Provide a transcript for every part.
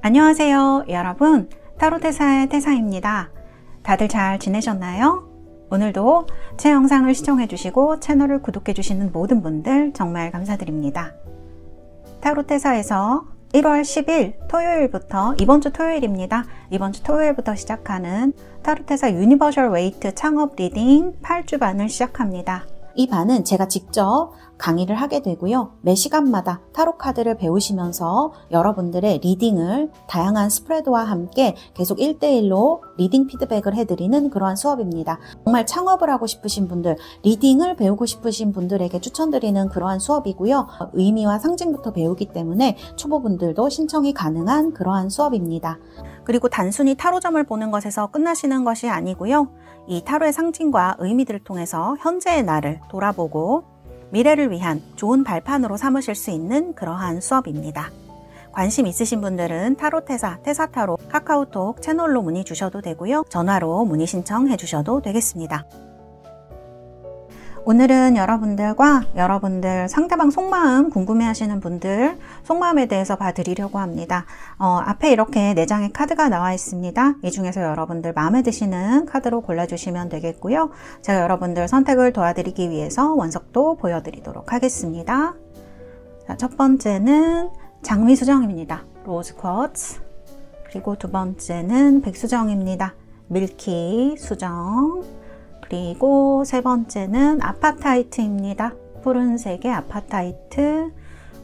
안녕하세요 여러분, 타로테사의 태사입니다. 다들 잘 지내셨나요? 오늘도 제 영상을 시청해주시고 채널을 구독해주시는 모든 분들 정말 감사드립니다. 타로테사에서 1월 10일 토요일부터 이번주 토요일입니다. 이번주 토요일부터 시작하는 타로테사 유니버셜 웨이트 창업 리딩 8주반을 시작합니다. 이 반은 제가 직접 강의를 하게 되고요. 매 시간마다 타로 카드를 배우시면서 여러분들의 리딩을 다양한 스프레드와 함께 계속 1대1로 리딩 피드백을 해드리는 그러한 수업입니다. 정말 창업을 하고 싶으신 분들, 리딩을 배우고 싶으신 분들에게 추천드리는 그러한 수업이고요. 의미와 상징부터 배우기 때문에 초보분들도 신청이 가능한 그러한 수업입니다. 그리고 단순히 타로점을 보는 것에서 끝나시는 것이 아니고요. 이 타로의 상징과 의미들을 통해서 현재의 나를 돌아보고 미래를 위한 좋은 발판으로 삼으실 수 있는 그러한 수업입니다. 관심 있으신 분들은 타로테사, 테사타로 카카오톡 채널로 문의 주셔도 되고요. 전화로 문의 신청해 주셔도 되겠습니다. 오늘은 여러분들 상대방 속마음 궁금해하시는 분들 속마음에 대해서 봐드리려고 합니다. 앞에 이렇게 4장의 카드가 나와 있습니다. 이 중에서 여러분들 마음에 드시는 카드로 골라주시면 되겠고요. 제가 여러분들 선택을 도와드리기 위해서 원석도 보여드리도록 하겠습니다. 자, 첫 번째는 장미수정입니다. 로즈 쿼츠. 그리고 두 번째는 백수정입니다. 밀키 수정. 그리고 세 번째는 아파타이트입니다. 푸른색의 아파타이트.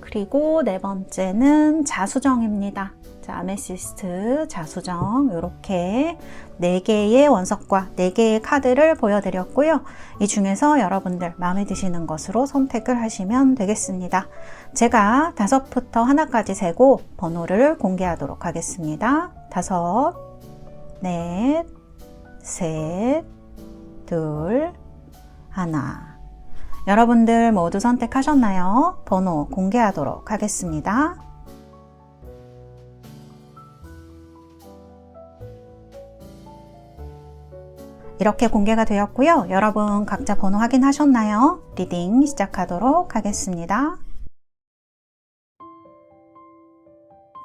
그리고 네 번째는 자수정입니다. 자, 아메시스트, 자수정 이렇게 4개의 원석과 4개의 카드를 보여드렸고요. 이 중에서 여러분들 마음에 드시는 것으로 선택을 하시면 되겠습니다. 제가 5부터 하나까지 세고 번호를 공개하도록 하겠습니다. 5, 넷, 셋, 둘, 하나. 여러분들 모두 선택하셨나요? 번호 공개하도록 하겠습니다. 이렇게 공개가 되었고요. 여러분 각자 번호 확인하셨나요? 리딩 시작하도록 하겠습니다.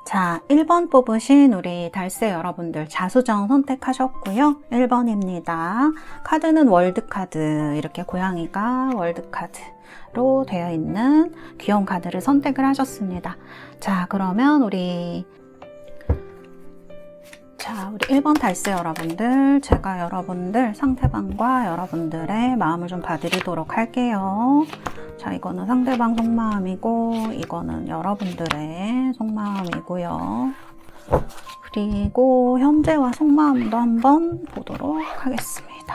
자, 1번 뽑으신 우리 달새 여러분들 자수정 선택하셨고요. 1번입니다. 카드는 월드카드, 이렇게 고양이가 월드카드로 되어 있는 귀여운 카드를 선택을 하셨습니다. 자, 그러면 우리 1번 달새 여러분들, 제가 여러분들 상대방과 여러분들의 마음을 좀 봐드리도록 할게요. 자, 이거는 상대방 속마음이고 이거는 여러분들의 속마음이고요. 그리고 현재와 속마음도 한번 보도록 하겠습니다.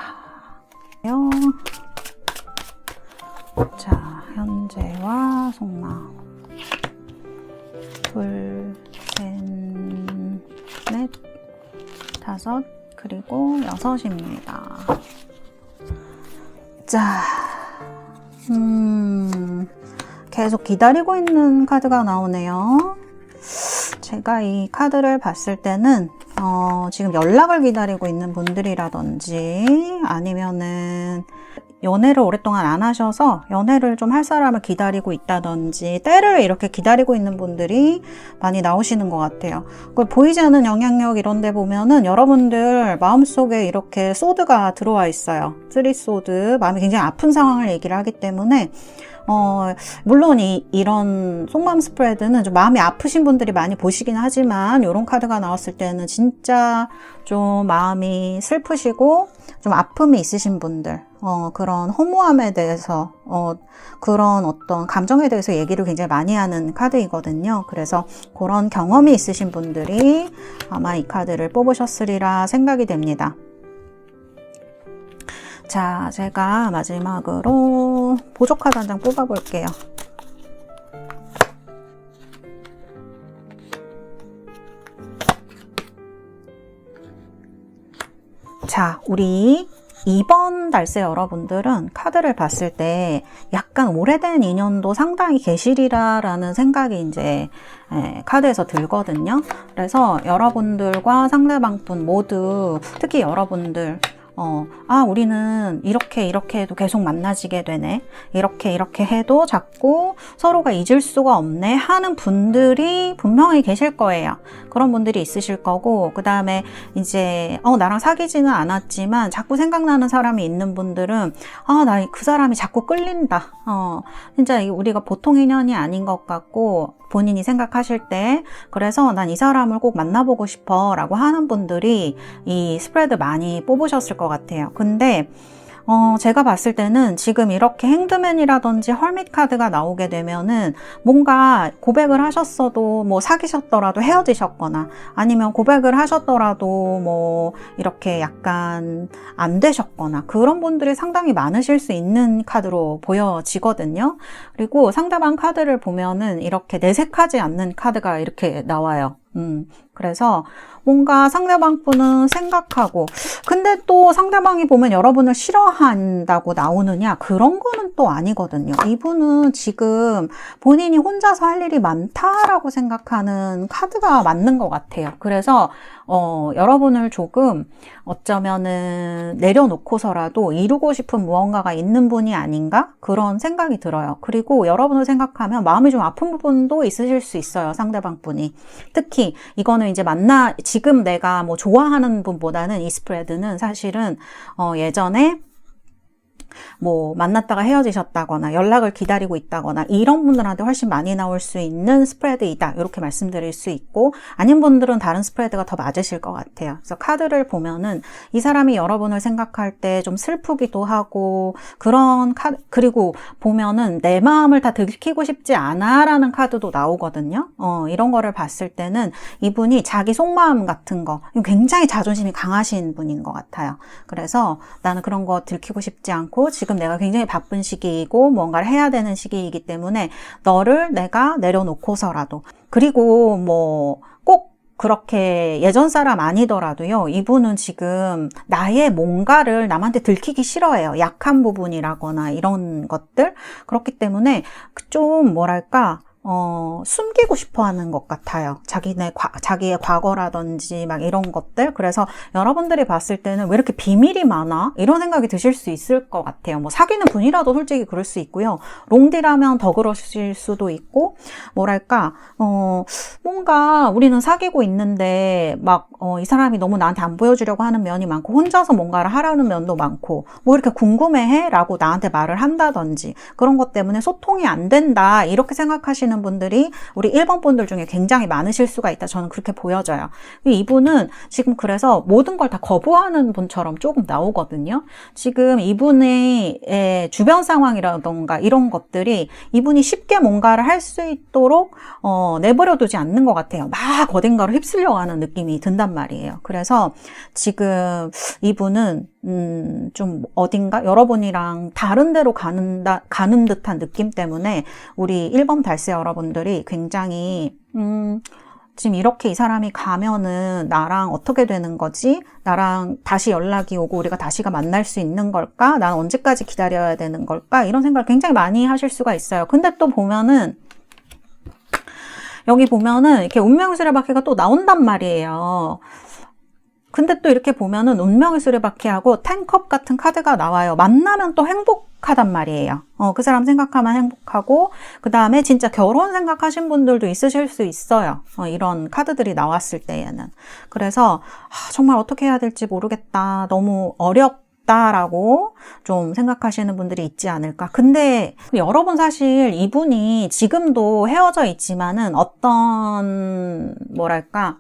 자, 현재와 속마음. 둘, 셋, 넷, 5, 그리고 6입니다. 자, 계속 기다리고 있는 카드가 나오네요. 제가 이 카드를 봤을 때는 지금 연락을 기다리고 있는 분들이라든지 아니면은 연애를 오랫동안 안 하셔서 연애를 좀 할 사람을 기다리고 있다든지 때를 이렇게 기다리고 있는 분들이 많이 나오시는 것 같아요. 보이지 않는 영향력 이런 데 보면은 여러분들 마음속에 이렇게 소드가 들어와 있어요. 3소드, 마음이 굉장히 아픈 상황을 얘기를 하기 때문에 물론 이런 속마음 스프레드는 좀 마음이 아프신 분들이 많이 보시긴 하지만 이런 카드가 나왔을 때는 진짜 좀 마음이 슬프시고 좀 아픔이 있으신 분들, 그런 허무함에 대해서, 그런 어떤 감정에 대해서 얘기를 굉장히 많이 하는 카드이거든요. 그래서 그런 경험이 있으신 분들이 아마 이 카드를 뽑으셨으리라 생각이 됩니다. 자, 제가 마지막으로 보조 카드 한 장 뽑아볼게요. 자, 우리 2번 달새 여러분들은 카드를 봤을 때 약간 오래된 인연도 상당히 계시리라라는 생각이 이제 카드에서 들거든요. 그래서 여러분들과 상대방 분 모두, 특히 여러분들 우리는 이렇게 해도 계속 만나지게 되네. 이렇게 해도 자꾸 서로가 잊을 수가 없네 하는 분들이 분명히 계실 거예요. 그런 분들이 있으실 거고, 그 다음에 이제, 나랑 사귀지는 않았지만 자꾸 생각나는 사람이 있는 분들은, 나 그 사람이 자꾸 끌린다. 진짜 우리가 보통 인연이 아닌 것 같고, 본인이 생각하실 때, 그래서 난 이 사람을 꼭 만나보고 싶어 라고 하는 분들이 이 스프레드 많이 뽑으셨을 것 같아요. 근데 제가 봤을 때는 지금 이렇게 행드맨이라든지 헐밋 카드가 나오게 되면은 뭔가 고백을 하셨어도 뭐 사귀셨더라도 헤어지셨거나, 아니면 고백을 하셨더라도 뭐 이렇게 약간 안 되셨거나, 그런 분들이 상당히 많으실 수 있는 카드로 보여지거든요. 그리고 상대방 카드를 보면은 이렇게 내색하지 않는 카드가 이렇게 나와요. 그래서 뭔가 상대방 분은 생각하고, 근데 또 상대방이 보면 여러분을 싫어한다고 나오느냐, 그런 거는 또 아니거든요. 이분은 지금 본인이 혼자서 할 일이 많다라고 생각하는 카드가 맞는 것 같아요. 그래서 여러분을 조금 어쩌면은 내려놓고서라도 이루고 싶은 무언가가 있는 분이 아닌가? 그런 생각이 들어요. 그리고 여러분을 생각하면 마음이 좀 아픈 부분도 있으실 수 있어요, 상대방 분이. 특히 이거는 이제 지금 내가 뭐 좋아하는 분보다는 이 스프레드는 사실은 예전에 뭐 만났다가 헤어지셨다거나 연락을 기다리고 있다거나 이런 분들한테 훨씬 많이 나올 수 있는 스프레드이다, 이렇게 말씀드릴 수 있고, 아닌 분들은 다른 스프레드가 더 맞으실 것 같아요. 그래서 카드를 보면은 이 사람이 여러분을 생각할 때 좀 슬프기도 하고, 그런 카드, 그리고 보면은 내 마음을 다 들키고 싶지 않아 라는 카드도 나오거든요. 이런 거를 봤을 때는 이분이 자기 속마음 같은 거, 굉장히 자존심이 강하신 분인 것 같아요. 그래서 나는 그런 거 들키고 싶지 않고, 지금 내가 굉장히 바쁜 시기이고 뭔가를 해야 되는 시기이기 때문에 너를 내가 내려놓고서라도, 그리고 뭐 꼭 그렇게 예전 사람 아니더라도요, 이분은 지금 나의 뭔가를 남한테 들키기 싫어해요. 약한 부분이라거나 이런 것들. 그렇기 때문에 좀 뭐랄까, 숨기고 싶어 하는 것 같아요. 자기의 과거라든지 막 이런 것들. 그래서 여러분들이 봤을 때는 왜 이렇게 비밀이 많아? 이런 생각이 드실 수 있을 것 같아요. 뭐 사귀는 분이라도 솔직히 그럴 수 있고요. 롱디라면 더 그러실 수도 있고, 뭐랄까, 뭔가 우리는 사귀고 있는데 막, 이 사람이 너무 나한테 안 보여주려고 하는 면이 많고, 혼자서 뭔가를 하라는 면도 많고, 뭐 이렇게 궁금해해? 라고 나한테 말을 한다든지, 그런 것 때문에 소통이 안 된다, 이렇게 생각하시는 분들이 우리 1번 분들 중에 굉장히 많으실 수가 있다. 저는 그렇게 보여져요. 이분은 지금 그래서 모든 걸 다 거부하는 분처럼 조금 나오거든요. 지금 이분의 주변 상황이라던가 이런 것들이 이분이 쉽게 뭔가를 할 수 있도록 내버려 두지 않는 것 같아요. 막 어딘가로 휩쓸려 가는 느낌이 든단 말이에요. 그래서 지금 이분은 좀 어딘가 여러분이랑 다른 데로 가는 듯한 느낌 때문에 우리 1번 달세 여러분들이 굉장히 지금 이렇게 이 사람이 가면은 나랑 어떻게 되는 거지? 나랑 다시 연락이 오고 우리가 다시가 만날 수 있는 걸까? 난 언제까지 기다려야 되는 걸까? 이런 생각을 굉장히 많이 하실 수가 있어요. 근데 또 보면은 여기 보면은 이렇게 운명의 수레바퀴가 또 나온단 말이에요. 근데 또 이렇게 보면은 운명의 수레바퀴하고 10컵 같은 카드가 나와요. 만나면 또 행복하단 말이에요. 그 사람 생각하면 행복하고, 그 다음에 진짜 결혼 생각하신 분들도 있으실 수 있어요. 이런 카드들이 나왔을 때에는. 그래서 정말 어떻게 해야 될지 모르겠다, 너무 어렵다라고 좀 생각하시는 분들이 있지 않을까. 근데 여러분 사실 이분이 지금도 헤어져 있지만은 어떤 뭐랄까,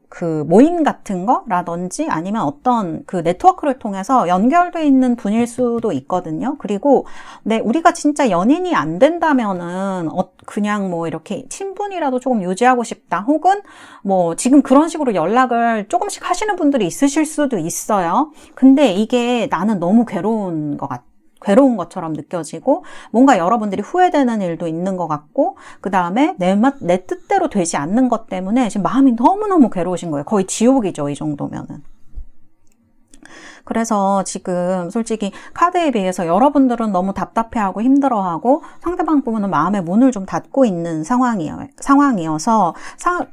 그 모임 같은 거라든지 아니면 어떤 그 네트워크를 통해서 연결돼 있는 분일 수도 있거든요. 그리고 우리가 진짜 연인이 안 된다면은 그냥 뭐 이렇게 친분이라도 조금 유지하고 싶다, 혹은 뭐 지금 그런 식으로 연락을 조금씩 하시는 분들이 있으실 수도 있어요. 근데 이게 나는 너무 괴로운 것처럼 느껴지고, 뭔가 여러분들이 후회되는 일도 있는 것 같고, 그 다음에 내 뜻대로 되지 않는 것 때문에 지금 마음이 너무너무 괴로우신 거예요. 거의 지옥이죠, 이 정도면은. 그래서 지금 솔직히 카드에 비해서 여러분들은 너무 답답해하고 힘들어하고 상대방 부분은 마음의 문을 좀 닫고 있는 상황이어서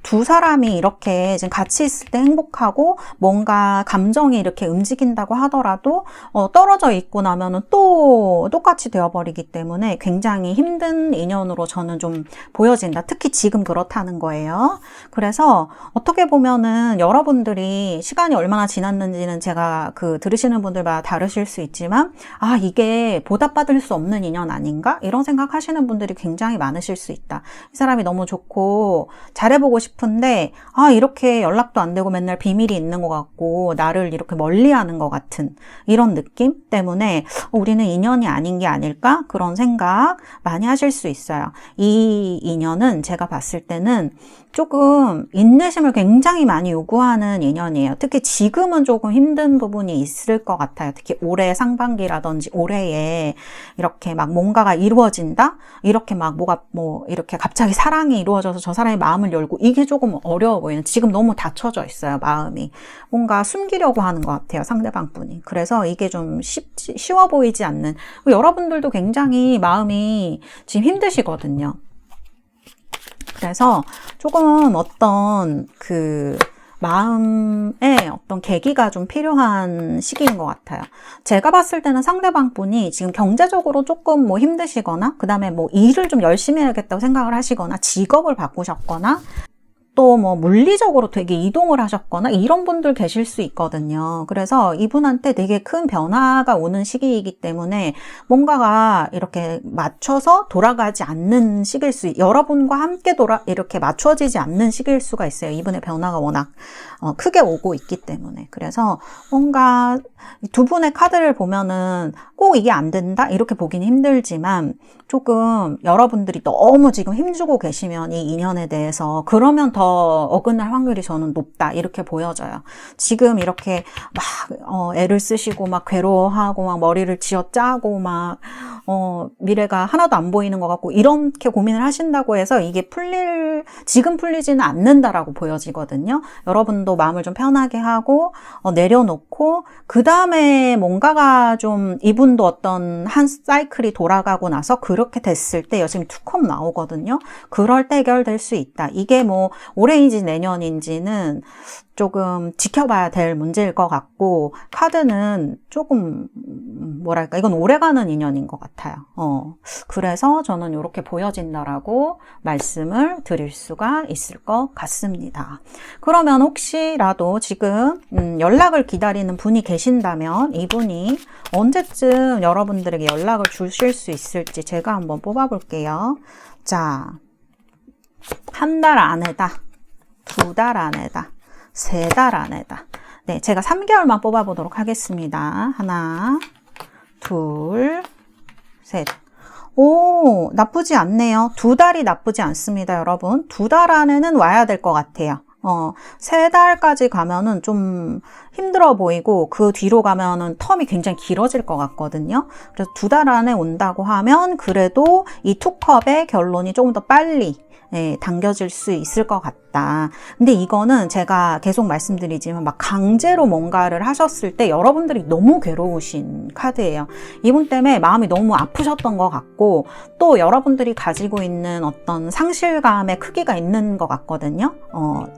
두 사람이 이렇게 지금 같이 있을 때 행복하고 뭔가 감정이 이렇게 움직인다고 하더라도 떨어져 있고 나면은 또 똑같이 되어버리기 때문에 굉장히 힘든 인연으로 저는 좀 보여진다. 특히 지금 그렇다는 거예요. 그래서 어떻게 보면은 여러분들이 시간이 얼마나 지났는지는 제가 들으시는 분들마다 다르실 수 있지만 이게 보답받을 수 없는 인연 아닌가? 이런 생각하시는 분들이 굉장히 많으실 수 있다. 이 사람이 너무 좋고 잘해보고 싶은데 이렇게 연락도 안 되고 맨날 비밀이 있는 것 같고 나를 이렇게 멀리하는 것 같은 이런 느낌 때문에 우리는 인연이 아닌 게 아닐까? 그런 생각 많이 하실 수 있어요. 이 인연은 제가 봤을 때는 조금 인내심을 굉장히 많이 요구하는 인연이에요. 특히 지금은 조금 힘든 부분이 있을 것 같아요. 특히 올해 상반기라든지 올해에 이렇게 막 뭔가가 이루어진다? 이렇게 막 이렇게 갑자기 사랑이 이루어져서 저 사람의 마음을 열고 이게 조금 어려워 보이는, 지금 너무 닫혀져 있어요, 마음이. 뭔가 숨기려고 하는 것 같아요, 상대방 분이. 그래서 이게 좀 쉬워 보이지 않는, 여러분들도 굉장히 마음이 지금 힘드시거든요. 그래서 조금 어떤 마음의 어떤 계기가 좀 필요한 시기인 것 같아요. 제가 봤을 때는 상대방 분이 지금 경제적으로 조금 힘드시거나, 그 다음에 일을 좀 열심히 해야겠다고 생각을 하시거나, 직업을 바꾸셨거나, 또 물리적으로 되게 이동을 하셨거나 이런 분들 계실 수 있거든요. 그래서 이분한테 되게 큰 변화가 오는 시기이기 때문에 뭔가가 이렇게 맞춰서 돌아가지 않는 시기일 여러분과 함께 이렇게 맞춰지지 않는 시기일 수가 있어요. 이분의 변화가 워낙 크게 오고 있기 때문에. 그래서 뭔가 두 분의 카드를 보면은 꼭 이게 안 된다? 이렇게 보기는 힘들지만 조금 여러분들이 너무 지금 힘주고 계시면 이 인연에 대해서 그러면 더 어긋날 확률이 저는 높다. 이렇게 보여져요. 지금 이렇게 막 애를 쓰시고 막 괴로워하고 막 머리를 쥐어짜고 막 미래가 하나도 안 보이는 것 같고 이렇게 고민을 하신다고 해서 이게 지금 풀리지는 않는다라고 보여지거든요. 여러분도 마음을 좀 편하게 하고 내려놓고 그 다음에 뭔가가 좀 이분도 어떤 한 사이클이 돌아가고 나서 그렇게 됐을 때 지금 투컵 나오거든요. 그럴 때 해결될 수 있다. 이게 올해인지 내년인지는 조금 지켜봐야 될 문제일 것 같고, 카드는 조금 뭐랄까, 이건 오래가는 인연인 것 같아요. 그래서 저는 이렇게 보여진다라고 말씀을 드릴 수가 있을 것 같습니다. 그러면 혹시라도 지금 연락을 기다리는 분이 계신다면 이분이 언제쯤 여러분들에게 연락을 주실 수 있을지 제가 한번 뽑아볼게요. 자, 한 달 안에다, 2달 안에다, 3달 안에다. 네, 제가 3개월만 뽑아보도록 하겠습니다. 하나, 둘, 셋. 오, 나쁘지 않네요. 2달이 나쁘지 않습니다, 여러분. 2달 안에는 와야 될 것 같아요. 3달까지 가면은 좀 힘들어 보이고 그 뒤로 가면은 텀이 굉장히 길어질 것 같거든요. 그래서 2달 안에 온다고 하면 그래도 이 투컵의 결론이 조금 더 빨리 당겨질 수 있을 것 같다. 근데 이거는 제가 계속 말씀드리지만 막 강제로 뭔가를 하셨을 때 여러분들이 너무 괴로우신 카드예요. 이분 때문에 마음이 너무 아프셨던 것 같고 또 여러분들이 가지고 있는 어떤 상실감의 크기가 있는 것 같거든요.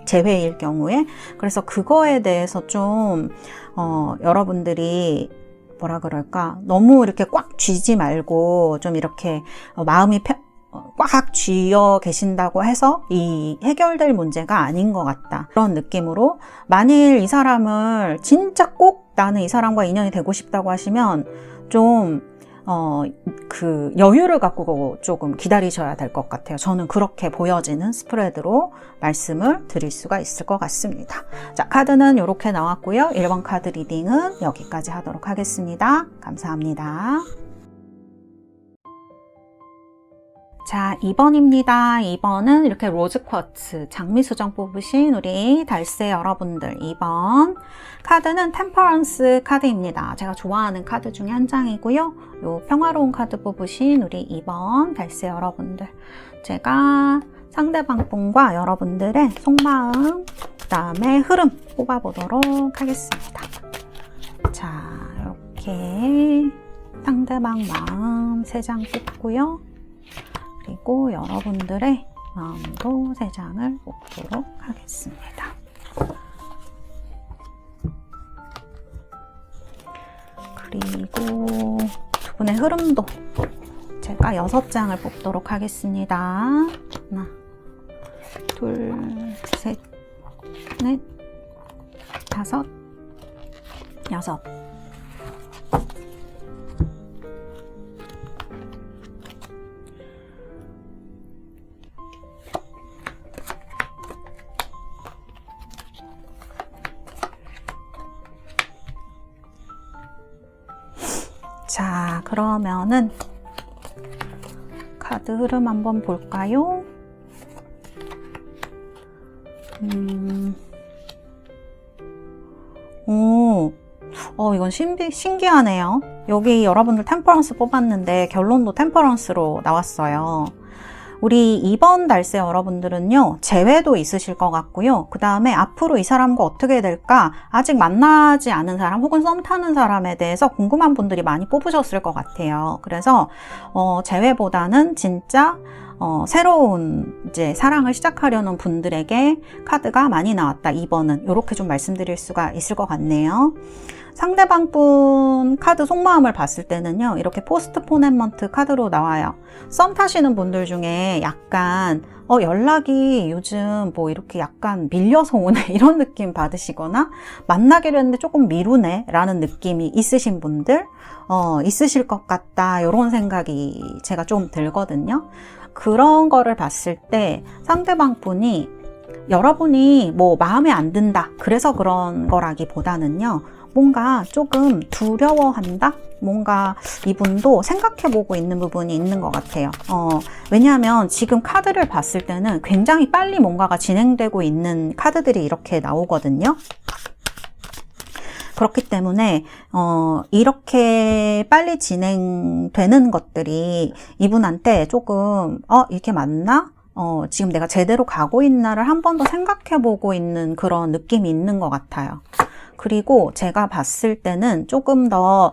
재회일 경우에. 그래서 그거에 대해서 좀 여러분들이 뭐라 그럴까, 너무 이렇게 꽉 쥐지 말고 좀 이렇게 마음이 꽉 쥐어 계신다고 해서 이 해결될 문제가 아닌 것 같다. 그런 느낌으로 만일 이 사람을 진짜 꼭 나는 이 사람과 인연이 되고 싶다고 하시면 좀 여유를 갖고 조금 기다리셔야 될 것 같아요. 저는 그렇게 보여지는 스프레드로 말씀을 드릴 수가 있을 것 같습니다. 자, 카드는 이렇게 나왔고요. 1번 카드 리딩은 여기까지 하도록 하겠습니다. 감사합니다. 자, 2번입니다. 2번은 이렇게 로즈 쿼츠, 장미수정 뽑으신 우리 달세 여러분들. 2번 카드는 템퍼런스 카드입니다. 제가 좋아하는 카드 중에 한 장이고요. 요 평화로운 카드 뽑으신 우리 2번 달세 여러분들. 제가 상대방 분과 여러분들의 속마음, 그 다음에 흐름 뽑아보도록 하겠습니다. 자, 이렇게 상대방 마음 3장 뽑고요. 그리고 여러분들의 마음도 3장을 뽑도록 하겠습니다. 그리고 두 분의 흐름도 제가 6장을 뽑도록 하겠습니다. 하나, 둘, 셋, 넷, 다섯, 여섯. 자, 그러면은 카드 흐름 한번 볼까요? 이건 신기하네요. 여기 여러분들 템퍼런스 뽑았는데 결론도 템퍼런스로 나왔어요. 우리 2번 달세 여러분들은요, 재회도 있으실 것 같고요. 그 다음에 앞으로 이 사람과 어떻게 될까? 아직 만나지 않은 사람 혹은 썸 타는 사람에 대해서 궁금한 분들이 많이 뽑으셨을 것 같아요. 그래서 재회보다는 진짜 새로운 이제 사랑을 시작하려는 분들에게 카드가 많이 나왔다. 2번은 이렇게 좀 말씀드릴 수가 있을 것 같네요. 상대방 분 카드 속마음을 봤을 때는요, 이렇게 포스트포네먼트 카드로 나와요. 썸 타시는 분들 중에 약간 연락이 요즘 뭐 이렇게 약간 밀려서 오네 이런 느낌 받으시거나 만나기로 했는데 조금 미루네 라는 느낌이 있으신 분들 있으실 것 같다, 이런 생각이 제가 좀 들거든요. 그런 거를 봤을 때 상대방 분이 여러분이 뭐 마음에 안 든다 그래서 그런 거라기보다는요, 뭔가 조금 두려워한다? 뭔가 이분도 생각해보고 있는 부분이 있는 것 같아요. 왜냐하면 지금 카드를 봤을 때는 굉장히 빨리 뭔가가 진행되고 있는 카드들이 이렇게 나오거든요. 그렇기 때문에 이렇게 빨리 진행되는 것들이 이분한테 조금 이렇게 맞나? 지금 내가 제대로 가고 있나를 한 번 더 생각해보고 있는 그런 느낌이 있는 것 같아요. 그리고 제가 봤을 때는 조금 더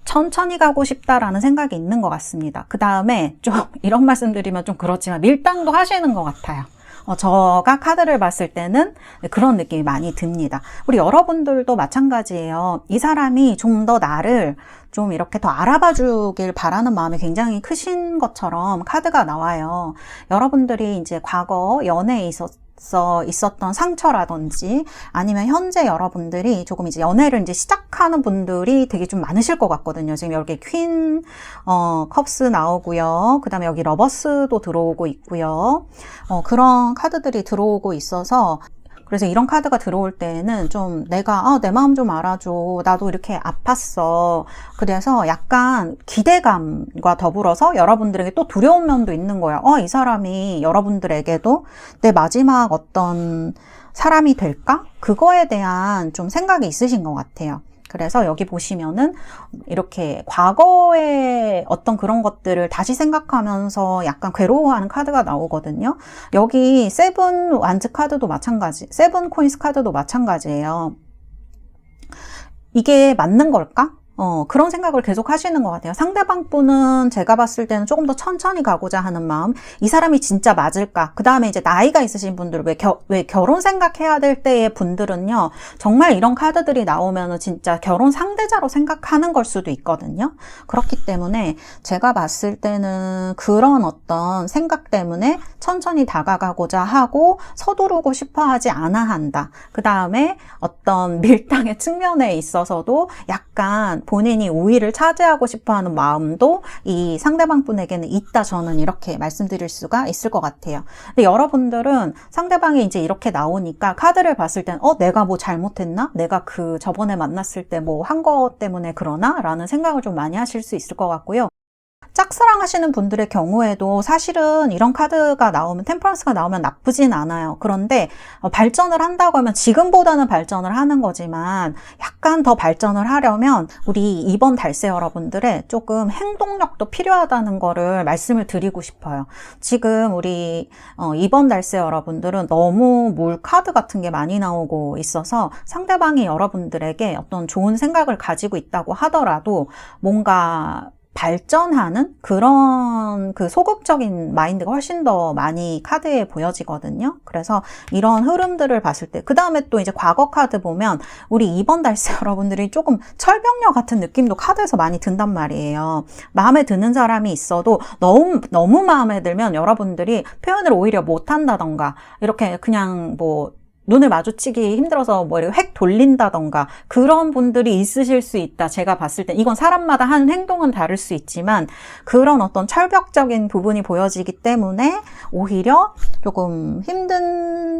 천천히 가고 싶다라는 생각이 있는 것 같습니다. 그 다음에 좀 이런 말씀 드리면 좀 그렇지만 밀당도 하시는 것 같아요. 제가 카드를 봤을 때는 그런 느낌이 많이 듭니다. 우리 여러분들도 마찬가지예요. 이 사람이 좀 더 나를 좀 이렇게 더 알아봐 주길 바라는 마음이 굉장히 크신 것처럼 카드가 나와요. 여러분들이 이제 과거 연애에 있었던 상처라든지 아니면 현재 여러분들이 조금 이제 연애를 이제 시작하는 분들이 되게 좀 많으실 것 같거든요. 지금 여기 퀸 컵스 나오고요. 그 다음에 여기 러버스도 들어오고 있고요. 그런 카드들이 들어오고 있어서, 그래서 이런 카드가 들어올 때에는 좀 내가 내 마음 좀 알아줘, 나도 이렇게 아팠어, 그래서 약간 기대감과 더불어서 여러분들에게 또 두려운 면도 있는 거예요. 이 사람이 여러분들에게도 내 마지막 어떤 사람이 될까? 그거에 대한 좀 생각이 있으신 것 같아요. 그래서 여기 보시면은 이렇게 과거의 어떤 그런 것들을 다시 생각하면서 약간 괴로워하는 카드가 나오거든요. 여기 세븐 완즈 카드도 마찬가지, 세븐 코인스 카드도 마찬가지예요. 이게 맞는 걸까? 그런 생각을 계속 하시는 것 같아요. 상대방 분은 제가 봤을 때는 조금 더 천천히 가고자 하는 마음, 이 사람이 진짜 맞을까? 그 다음에 이제 나이가 있으신 분들, 왜 결혼 생각해야 될 때의 분들은요, 정말 이런 카드들이 나오면은 진짜 결혼 상대자로 생각하는 걸 수도 있거든요. 그렇기 때문에 제가 봤을 때는 그런 어떤 생각 때문에 천천히 다가가고자 하고 서두르고 싶어 하지 않아 한다. 그 다음에 어떤 밀당의 측면에 있어서도 약간 본인이 우위를 차지하고 싶어하는 마음도 이 상대방 분에게는 있다, 저는 이렇게 말씀드릴 수가 있을 것 같아요. 근데 여러분들은 상대방이 이제 이렇게 나오니까 카드를 봤을 땐 내가 뭐 잘못했나? 내가 저번에 만났을 때 뭐 한 거 때문에 그러나? 라는 생각을 좀 많이 하실 수 있을 것 같고요. 짝사랑 하시는 분들의 경우에도 사실은 이런 카드가 나오면, 템퍼런스가 나오면 나쁘진 않아요. 그런데 발전을 한다고 하면 지금보다는 발전을 하는 거지만 약간 더 발전을 하려면 우리 2번 달세 여러분들의 조금 행동력도 필요하다는 거를 말씀을 드리고 싶어요. 지금 우리 2번 달세 여러분들은 너무 물 카드 같은 게 많이 나오고 있어서 상대방이 여러분들에게 어떤 좋은 생각을 가지고 있다고 하더라도 뭔가 발전하는 그런 그 소극적인 마인드가 훨씬 더 많이 카드에 보여지거든요. 그래서 이런 흐름들을 봤을 때, 그 다음에 또 이제 과거 카드 보면 우리 2번 달세 여러분들이 조금 철벽녀 같은 느낌도 카드에서 많이 든단 말이에요. 마음에 드는 사람이 있어도 너무 마음에 들면 여러분들이 표현을 오히려 못한다던가 이렇게 그냥 뭐 눈을 마주치기 힘들어서 뭐 이렇게 획 돌린다던가 그런 분들이 있으실 수 있다. 제가 봤을 때 이건 사람마다 하는 행동은 다를 수 있지만 그런 어떤 철벽적인 부분이 보여지기 때문에 오히려 조금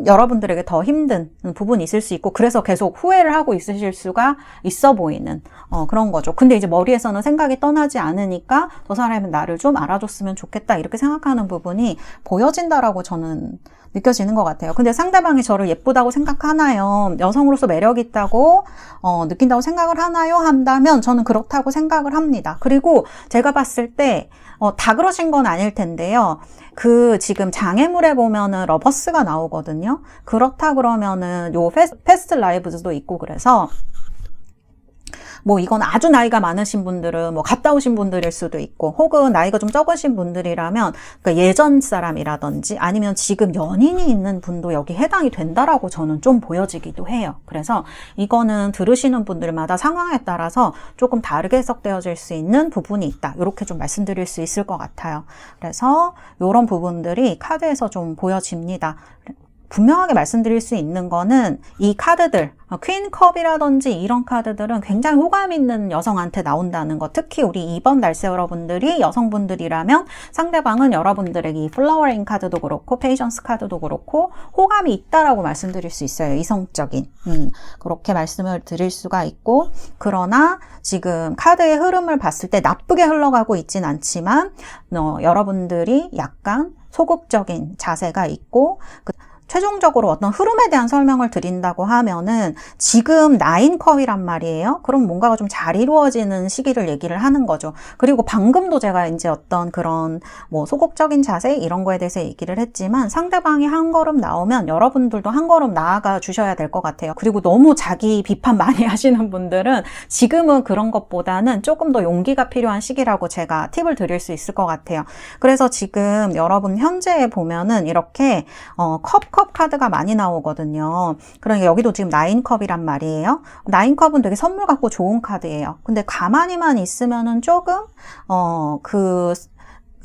여러분들에게 더 힘든 부분이 있을 수 있고, 그래서 계속 후회를 하고 있으실 수가 있어 보이는 그런 거죠. 근데 이제 머리에서는 생각이 떠나지 않으니까 저 사람은 나를 좀 알아줬으면 좋겠다 이렇게 생각하는 부분이 보여진다라고 저는 느껴지는 것 같아요. 근데 상대방이 저를 예쁘다고 생각하나요? 여성으로서 매력 있다고 느낀다고 생각을 하나요? 한다면 저는 그렇다고 생각을 합니다. 그리고 제가 봤을 때 다 그러신 건 아닐 텐데요. 그 지금 장애물에 보면은 러버스가 나오거든요. 그렇다 그러면은 요 패스트 라이브즈도 있고, 그래서 뭐 이건 아주 나이가 많으신 분들은 뭐 갔다 오신 분들일 수도 있고, 혹은 나이가 좀 적으신 분들이라면 그러니까 예전 사람이라든지 아니면 지금 연인이 있는 분도 여기 해당이 된다라고 저는 좀 보여지기도 해요. 그래서 이거는 들으시는 분들마다 상황에 따라서 조금 다르게 해석되어질 수 있는 부분이 있다. 이렇게 좀 말씀드릴 수 있을 것 같아요. 그래서 이런 부분들이 카드에서 좀 보여집니다. 분명하게 말씀드릴 수 있는 거는 이 카드들, 퀸컵이라든지 이런 카드들은 굉장히 호감 있는 여성한테 나온다는 거. 특히 우리 2번 달세 여러분들이 여성분들이라면 상대방은 여러분들에게 이 플라워링 카드도 그렇고 페이션스 카드도 그렇고 호감이 있다라고 말씀드릴 수 있어요. 이성적인. 그렇게 말씀을 드릴 수가 있고, 그러나 지금 카드의 흐름을 봤을 때 나쁘게 흘러가고 있진 않지만 여러분들이 약간 소극적인 자세가 있고, 최종적으로 어떤 흐름에 대한 설명을 드린다고 하면은 지금 9컵이란 말이에요. 그럼 뭔가가 좀 잘 이루어지는 시기를 얘기를 하는 거죠. 그리고 방금도 제가 이제 어떤 그런 뭐 소극적인 자세 이런 거에 대해서 얘기를 했지만 상대방이 한 걸음 나오면 여러분들도 한 걸음 나아가 주셔야 될 것 같아요. 그리고 너무 자기 비판 많이 하시는 분들은 지금은 그런 것보다는 조금 더 용기가 필요한 시기라고 제가 팁을 드릴 수 있을 것 같아요. 그래서 지금 여러분 현재에 보면은 이렇게 컵 카드가 많이 나오거든요. 그러니까 여기도 지금 9컵이란 말이에요. 9컵은 되게 선물 같고 좋은 카드예요. 근데 가만히만 있으면은 조금 그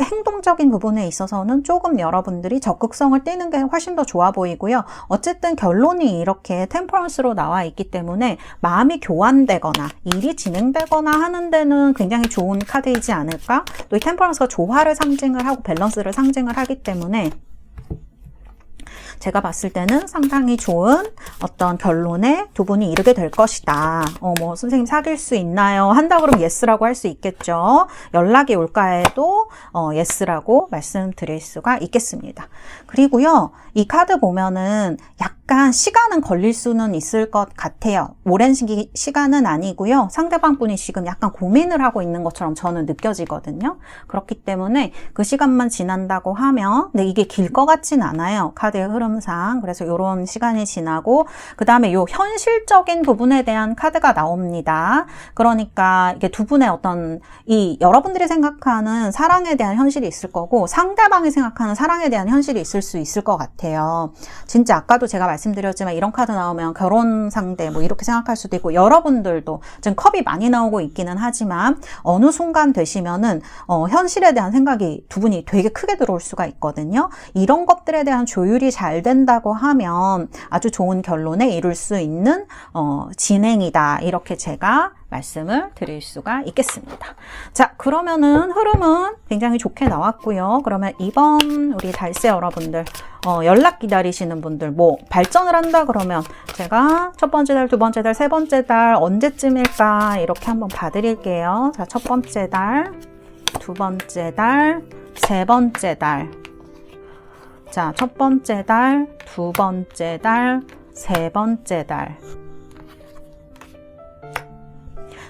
행동적인 부분에 있어서는 조금 여러분들이 적극성을 띠는 게 훨씬 더 좋아 보이고요. 어쨌든 결론이 이렇게 템퍼런스로 나와 있기 때문에 마음이 교환되거나 일이 진행되거나 하는 데는 굉장히 좋은 카드이지 않을까? 또 이 템퍼런스가 조화를 상징을 하고 밸런스를 상징을 하기 때문에 제가 봤을 때는 상당히 좋은 어떤 결론에 두 분이 이르게 될 것이다. 뭐 선생님 사귈 수 있나요? 한다 그러면 예스라고 할 수 있겠죠. 연락이 올까 해도 예스라고 말씀드릴 수가 있겠습니다. 그리고요, 이 카드 보면은 약간 시간은 걸릴 수는 있을 것 같아요. 오랜 시간은 아니고요. 상대방 분이 지금 약간 고민을 하고 있는 것처럼 저는 느껴지거든요. 그렇기 때문에 그 시간만 지난다고 하면, 근데 이게 길 것 같진 않아요. 카드의 흐름상. 그래서 이런 시간이 지나고, 그 다음에 요 현실적인 부분에 대한 카드가 나옵니다. 그러니까 이게 두 분의 어떤 여러분들이 생각하는 사랑에 대한 현실이 있을 거고, 상대방이 생각하는 사랑에 대한 현실이 있을 수 있을 것 같아요. 진짜 아까도 제가 말씀드렸지만 이런 카드 나오면 결혼 상대 뭐 이렇게 생각할 수도 있고, 여러분들도 지금 컵이 많이 나오고 있기는 하지만 어느 순간 되시면은 현실에 대한 생각이 두 분이 되게 크게 들어올 수가 있거든요. 이런 것들에 대한 조율이 잘 된다고 하면 아주 좋은 결론에 이룰 수 있는 진행이다. 이렇게 제가 말씀을 드릴 수가 있겠습니다. 자, 그러면은 흐름은 굉장히 좋게 나왔고요. 그러면 이번 우리 달세 여러분들 연락 기다리시는 분들, 뭐 발전을 한다 그러면 제가 첫 번째 달, 두 번째 달, 세 번째 달 언제쯤일까 이렇게 한번 봐드릴게요. 자, 첫 번째 달, 두 번째 달, 세 번째 달. 자, 첫 번째 달, 두 번째 달, 세 번째 달.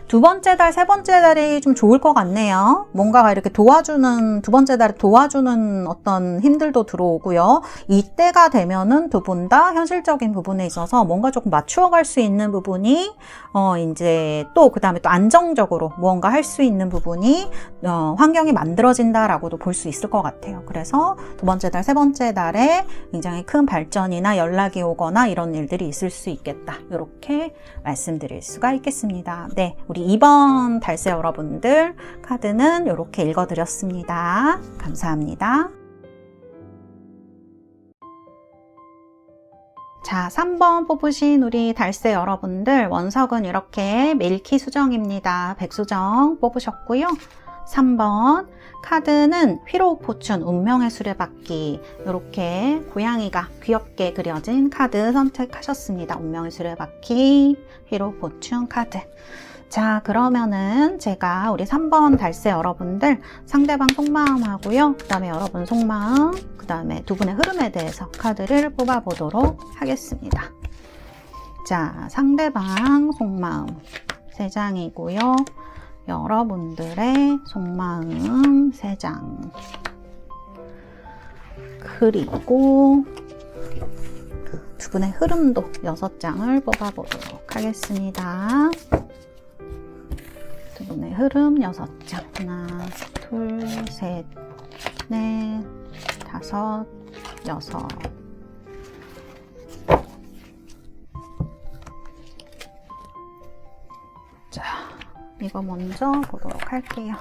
두 번째 달, 세 번째 달이 좀 좋을 것 같네요. 뭔가가 이렇게 도와주는, 두 번째 달에 도와주는 어떤 힘들도 들어오고요. 이때가 되면은 두 분 다 현실적인 부분에 있어서 뭔가 조금 맞추어갈 수 있는 부분이, 이제 또 그 다음에 또 안정적으로 무언가 할 수 있는 부분이, 환경이 만들어진다라고도 볼 수 있을 것 같아요. 그래서 두 번째 달, 세 번째 달에 굉장히 큰 발전이나 연락이 오거나 이런 일들이 있을 수 있겠다. 이렇게 말씀드릴 수가 있겠습니다. 네. 우리 2번 달세 여러분들 카드는 이렇게 읽어드렸습니다. 감사합니다. 자, 3번 뽑으신 우리 달세 여러분들 원석은 이렇게 밀키 수정입니다. 백수정 뽑으셨고요. 3번 카드는 휘로우 포춘 운명의 수레바퀴 이렇게 고양이가 귀엽게 그려진 카드 선택하셨습니다. 운명의 수레바퀴 휘로우 포춘 카드. 자, 그러면은 제가 우리 3번 달세 여러분들 상대방 속마음하고요. 그 다음에 여러분 속마음, 그 다음에 두 분의 흐름에 대해서 카드를 뽑아보도록 하겠습니다. 자, 상대방 속마음 3장이고요. 여러분들의 속마음 3장. 그리고 두 분의 흐름도 6장을 뽑아보도록 하겠습니다. 두 분의 흐름 6장. 하나, 둘, 셋, 넷, 다섯, 여섯. 자, 이거 먼저 보도록 할게요.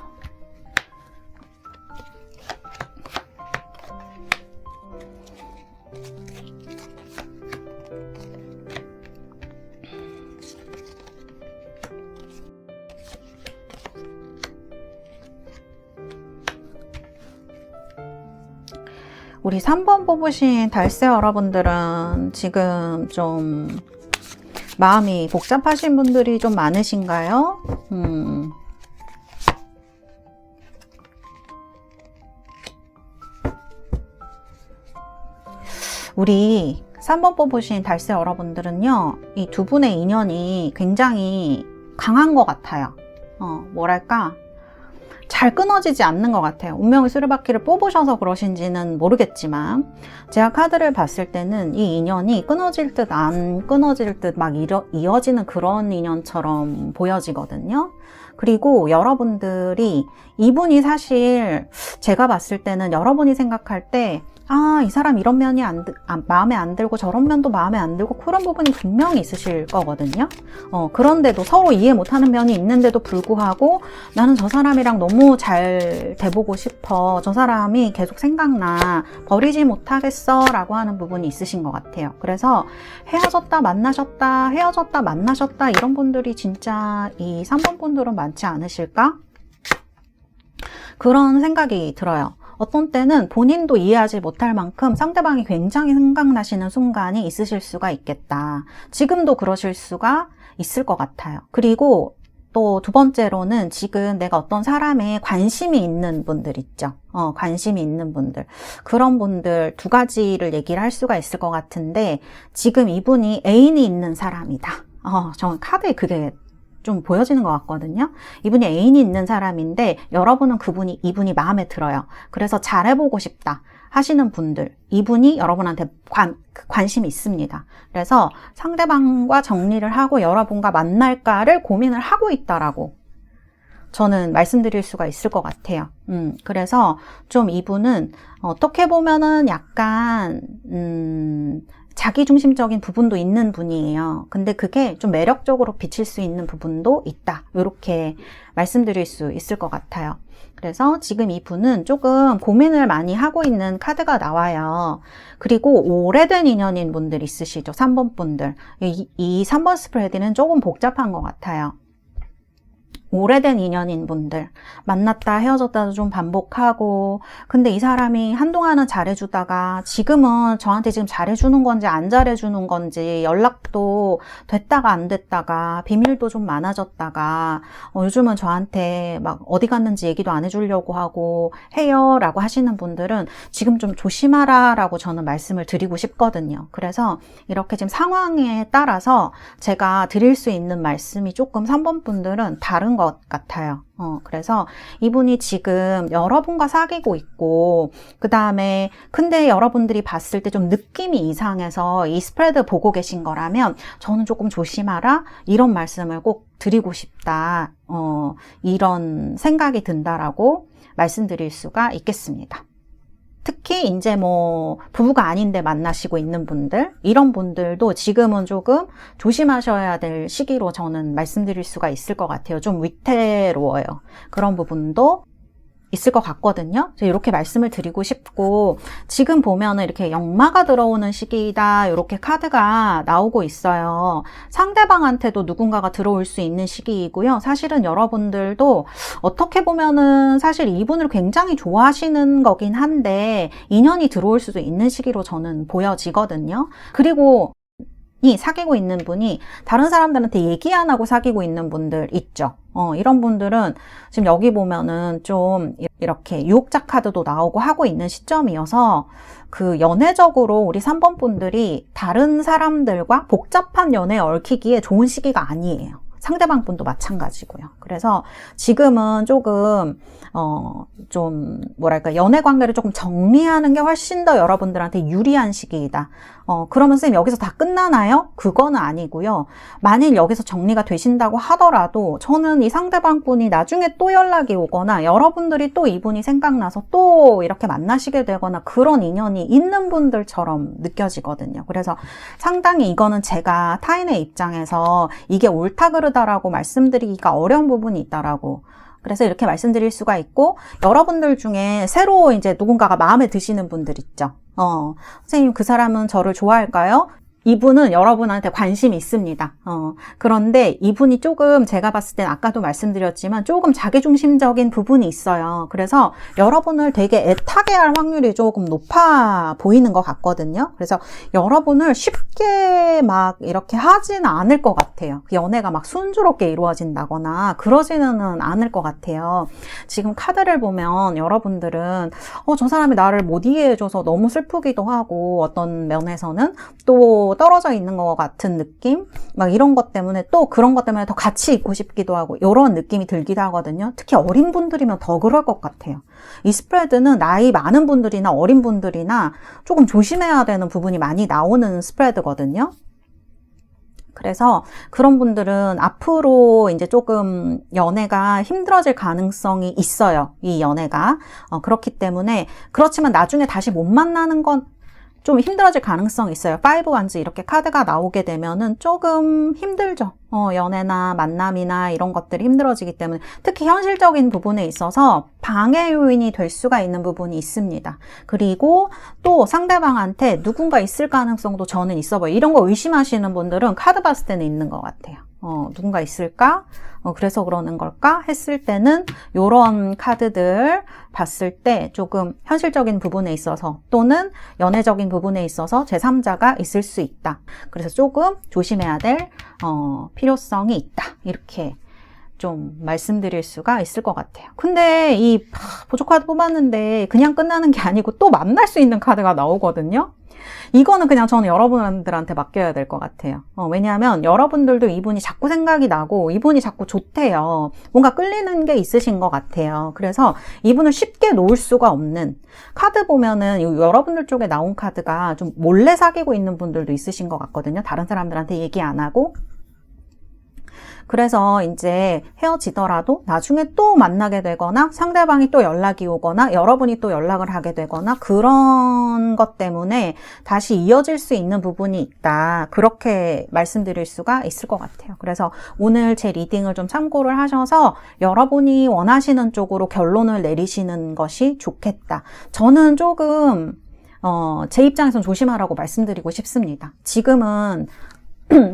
우리 3번 뽑으신 달세 여러분들은 지금 좀 마음이 복잡하신 분들이 좀 많으신가요? 우리 3번 뽑으신 달세 여러분들은요, 이 두 분의 인연이 굉장히 강한 것 같아요. 뭐랄까, 잘 끊어지지 않는 것 같아요. 운명의 수레바퀴를 뽑으셔서 그러신지는 모르겠지만 제가 카드를 봤을 때는 이 인연이 끊어질 듯 안 끊어질 듯 막 이어지는 그런 인연처럼 보여지거든요. 그리고 여러분들이 이분이 사실 제가 봤을 때는 여러분이 생각할 때 이 사람 이런 면이 마음에 안 들고 저런 면도 마음에 안 들고 그런 부분이 분명히 있으실 거거든요. 그런데도 서로 이해 못하는 면이 있는데도 불구하고 나는 저 사람이랑 너무 잘 돼보고 싶어. 저 사람이 계속 생각나. 버리지 못하겠어. 라고 하는 부분이 있으신 것 같아요. 그래서 헤어졌다 만나셨다 헤어졌다 만나셨다 이런 분들이 진짜 이 3번 분들은 많지 않으실까? 그런 생각이 들어요. 어떤 때는 본인도 이해하지 못할 만큼 상대방이 굉장히 생각나시는 순간이 있으실 수가 있겠다. 지금도 그러실 수가 있을 것 같아요. 그리고 또 두 번째로는 지금 내가 어떤 사람에 관심이 있는 분들 있죠. 관심이 있는 분들. 그런 분들 두 가지를 얘기를 할 수가 있을 것 같은데 지금 이분이 애인이 있는 사람이다. 저는 카드에 그게 좀 보여지는 것 같거든요. 이분이 애인이 있는 사람인데 여러분은 이분이 마음에 들어요. 그래서 잘해보고 싶다 하시는 분들, 이분이 여러분한테 관심이 있습니다. 그래서 상대방과 정리를 하고 여러분과 만날까를 고민을 하고 있다라고 저는 말씀드릴 수가 있을 것 같아요. 그래서 좀 이분은 어떻게 보면은 약간 자기중심적인 부분도 있는 분이에요. 근데 그게 좀 매력적으로 비칠 수 있는 부분도 있다. 이렇게 말씀드릴 수 있을 것 같아요. 그래서 지금 이분은 조금 고민을 많이 하고 있는 카드가 나와요. 그리고 오래된 인연인 분들 있으시죠. 3번 분들. 이 3번 스프레드는 조금 복잡한 것 같아요. 오래된 인연인 분들, 만났다 헤어졌다도 좀 반복하고, 근데 이 사람이 한동안은 잘해주다가 지금은 저한테 지금 잘해주는 건지 안 잘해주는 건지, 연락도 됐다가 안 됐다가 비밀도 좀 많아졌다가 요즘은 저한테 막 어디 갔는지 얘기도 안 해주려고 하고 해요 라고 하시는 분들은 지금 좀 조심하라 라고 저는 말씀을 드리고 싶거든요. 그래서 이렇게 지금 상황에 따라서 제가 드릴 수 있는 말씀이 조금 3번 분들은 다른 것 같아요. 그래서 이분이 지금 여러분과 사귀고 있고, 그 다음에 근데 여러분들이 봤을 때 좀 느낌이 이상해서 이 스프레드 보고 계신 거라면 저는 조금 조심하라 이런 말씀을 꼭 드리고 싶다, 이런 생각이 든다라고 말씀드릴 수가 있겠습니다. 특히 이제 뭐 부부가 아닌데 만나시고 있는 분들, 이런 분들도 지금은 조금 조심하셔야 될 시기로 저는 말씀드릴 수가 있을 것 같아요. 좀 위태로워요. 그런 부분도 있을 것 같거든요. 이렇게 말씀을 드리고 싶고, 지금 보면은 이렇게 역마가 들어오는 시기이다, 이렇게 카드가 나오고 있어요. 상대방한테도 누군가가 들어올 수 있는 시기이고요. 사실은 여러분들도 어떻게 보면은 사실 이분을 굉장히 좋아하시는 거긴 한데 인연이 들어올 수도 있는 시기로 저는 보여지거든요. 그리고 이 사귀고 있는 분이 다른 사람들한테 얘기 안 하고 사귀고 있는 분들 있죠. 이런 분들은 지금 여기 보면은 좀 이렇게 유혹자 카드도 나오고 하고 있는 시점이어서 그 연애적으로 우리 3번 분들이 다른 사람들과 복잡한 연애에 얽히기에 좋은 시기가 아니에요. 상대방 분도 마찬가지고요. 그래서 지금은 조금 좀 뭐랄까 연애 관계를 조금 정리하는 게 훨씬 더 여러분들한테 유리한 시기이다. 그러면 선생님 여기서 다 끝나나요? 그거는 아니고요. 만일 여기서 정리가 되신다고 하더라도 저는 이 상대방 분이 나중에 또 연락이 오거나 여러분들이 또 이분이 생각나서 또 이렇게 만나시게 되거나 그런 인연이 있는 분들처럼 느껴지거든요. 그래서 상당히 이거는 제가 타인의 입장에서 이게 옳다 그르다라고 말씀드리기가 어려운 부분이 있다라고, 그래서 이렇게 말씀드릴 수가 있고, 여러분들 중에 새로 이제 누군가가 마음에 드시는 분들 있죠. 선생님 그 사람은 저를 좋아할까요? 이분은 여러분한테 관심이 있습니다. 그런데 이분이 조금 제가 봤을 땐 아까도 말씀드렸지만 조금 자기중심적인 부분이 있어요. 그래서 여러분을 되게 애타게 할 확률이 조금 높아 보이는 것 같거든요. 그래서 여러분을 쉽게 막 이렇게 하지는 않을 것 같아요. 연애가 막 순조롭게 이루어진다거나 그러지는 않을 것 같아요. 지금 카드를 보면 여러분들은 저 사람이 나를 못 이해해줘서 너무 슬프기도 하고, 어떤 면에서는 또 떨어져 있는 것 같은 느낌? 막 이런 것 때문에, 또 그런 것 때문에 더 같이 있고 싶기도 하고, 이런 느낌이 들기도 하거든요. 특히 어린 분들이면 더 그럴 것 같아요. 이 스프레드는 나이 많은 분들이나 어린 분들이나 조금 조심해야 되는 부분이 많이 나오는 스프레드거든요. 그래서 그런 분들은 앞으로 이제 조금 연애가 힘들어질 가능성이 있어요. 이 연애가. 그렇기 때문에, 그렇지만 나중에 다시 못 만나는 건 좀 힘들어질 가능성이 있어요. 5 원즈 이렇게 카드가 나오게 되면은 조금 힘들죠. 연애나 만남이나 이런 것들이 힘들어지기 때문에, 특히 현실적인 부분에 있어서 방해 요인이 될 수가 있는 부분이 있습니다. 그리고 또 상대방한테 누군가 있을 가능성도 저는 있어 보여요. 이런 거 의심하시는 분들은 카드 봤을 때는 있는 것 같아요. 누군가 있을까? 그래서 그러는 걸까? 했을 때는 요런 카드들 봤을 때 조금 현실적인 부분에 있어서 또는 연애적인 부분에 있어서 제3자가 있을 수 있다. 그래서 조금 조심해야 될 필요성이 있다. 이렇게 좀 말씀드릴 수가 있을 것 같아요. 근데 이 보조 카드 뽑았는데 그냥 끝나는 게 아니고 또 만날 수 있는 카드가 나오거든요. 이거는 그냥 저는 여러분들한테 맡겨야 될 것 같아요. 왜냐하면 여러분들도 이분이 자꾸 생각이 나고 이분이 자꾸 좋대요. 뭔가 끌리는 게 있으신 것 같아요. 그래서 이분을 쉽게 놓을 수가 없는, 카드 보면은 여러분들 쪽에 나온 카드가 좀 몰래 사귀고 있는 분들도 있으신 것 같거든요. 다른 사람들한테 얘기 안 하고. 그래서 이제 헤어지더라도 나중에 또 만나게 되거나 상대방이 또 연락이 오거나 여러분이 또 연락을 하게 되거나 그런 것 때문에 다시 이어질 수 있는 부분이 있다. 그렇게 말씀드릴 수가 있을 것 같아요. 그래서 오늘 제 리딩을 좀 참고를 하셔서 여러분이 원하시는 쪽으로 결론을 내리시는 것이 좋겠다. 저는 조금 제 입장에서는 조심하라고 말씀드리고 싶습니다. 지금은